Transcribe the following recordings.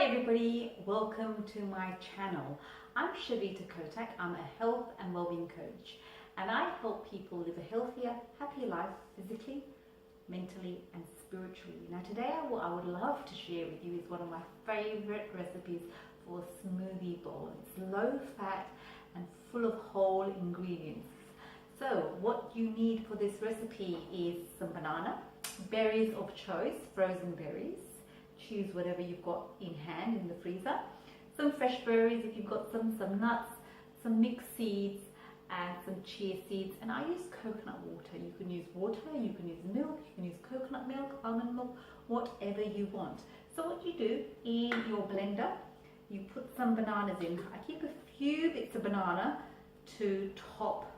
everybody, welcome to my channel. I'm Shavita Kotak. I'm a health and wellbeing coach, and I help people live a healthier, happier life physically, mentally and spiritually. Now today what I would love to share with you is one of my favorite recipes for a smoothie bowl. It's low fat and full of whole ingredients. So what you need for this recipe is some banana, berries of choice, frozen berries. Choose whatever you've got in hand in the freezer. Some fresh berries if you've got some nuts, some mixed seeds and some chia seeds. And I use coconut water. You can use water, you can use milk, you can use coconut milk, almond milk, whatever you want. So what you do in your blender, you put some bananas in. I keep a few bits of banana to top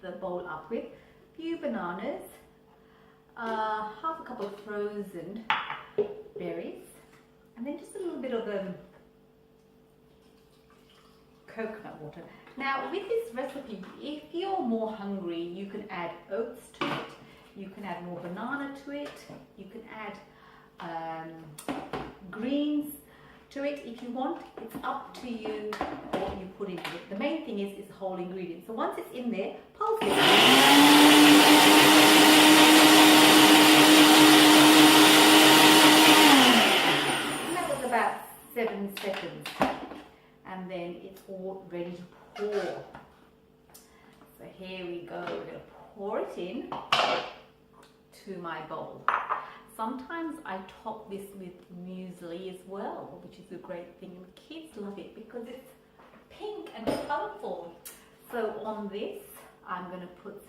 the bowl up with. A few bananas, half a cup of frozen berries, and then just a little bit of coconut water. Now with this recipe, if you're more hungry, you can add oats to it, you can add more banana to it, you can add greens to it if you want. It's up to you what you put into it. The main thing is the whole ingredient. So once it's in there, pulse it. About 7 seconds, and then it's all ready to pour. So here we go. We're going to pour it in to my bowl. Sometimes I top this with muesli as well, which is a great thing, and the kids love it because it's pink and colourful. So on this I'm going to put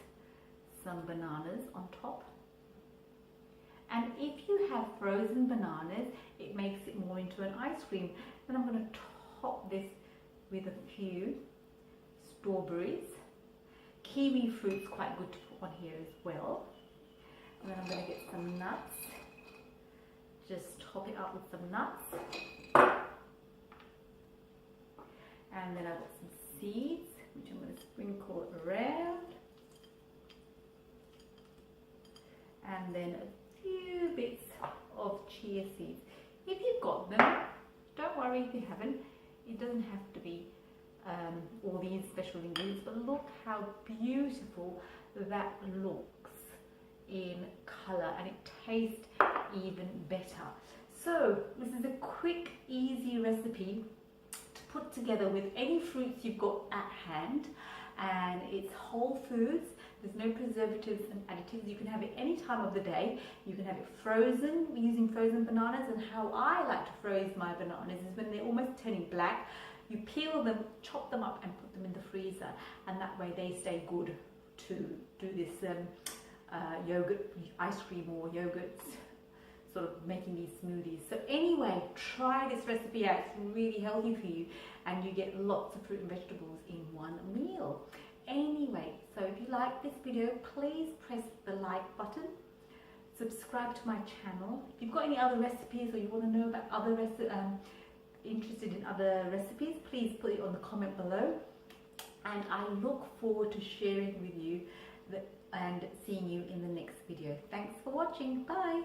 some bananas on top. And if you have frozen bananas, it makes it more into an ice cream. Then I'm going to top this with a few strawberries. Kiwi fruit's quite good to put on here as well. And then I'm going to get some nuts. Just top it up with some nuts. And then I've got some seeds, which I'm going to sprinkle around. And then few bits of chia seeds. If you've got them, don't worry if you haven't. It doesn't have to be all these special ingredients, but look how beautiful that looks in colour, and it tastes even better. So this is a quick, easy recipe to put together with any fruits you've got at hand, and it's whole foods. There's no preservatives and additives. You can have it any time of the day. You can have it frozen using frozen bananas, and how I like to freeze my bananas is when they're almost turning black. You peel them, chop them up and put them in the freezer, and that way they stay good to do this yogurt, ice cream or yogurt, sort of making these smoothies. So anyway, try this recipe out. It's really healthy for you, and you get lots of fruit and vegetables in one meal. Anyway, so if you like this video, please press the like button, subscribe to my channel. If you've got any other recipes or you want to know about other interested in other recipes, please put it on the comment below, and I look forward to sharing with you and seeing you in the next video. Thanks for watching. Bye.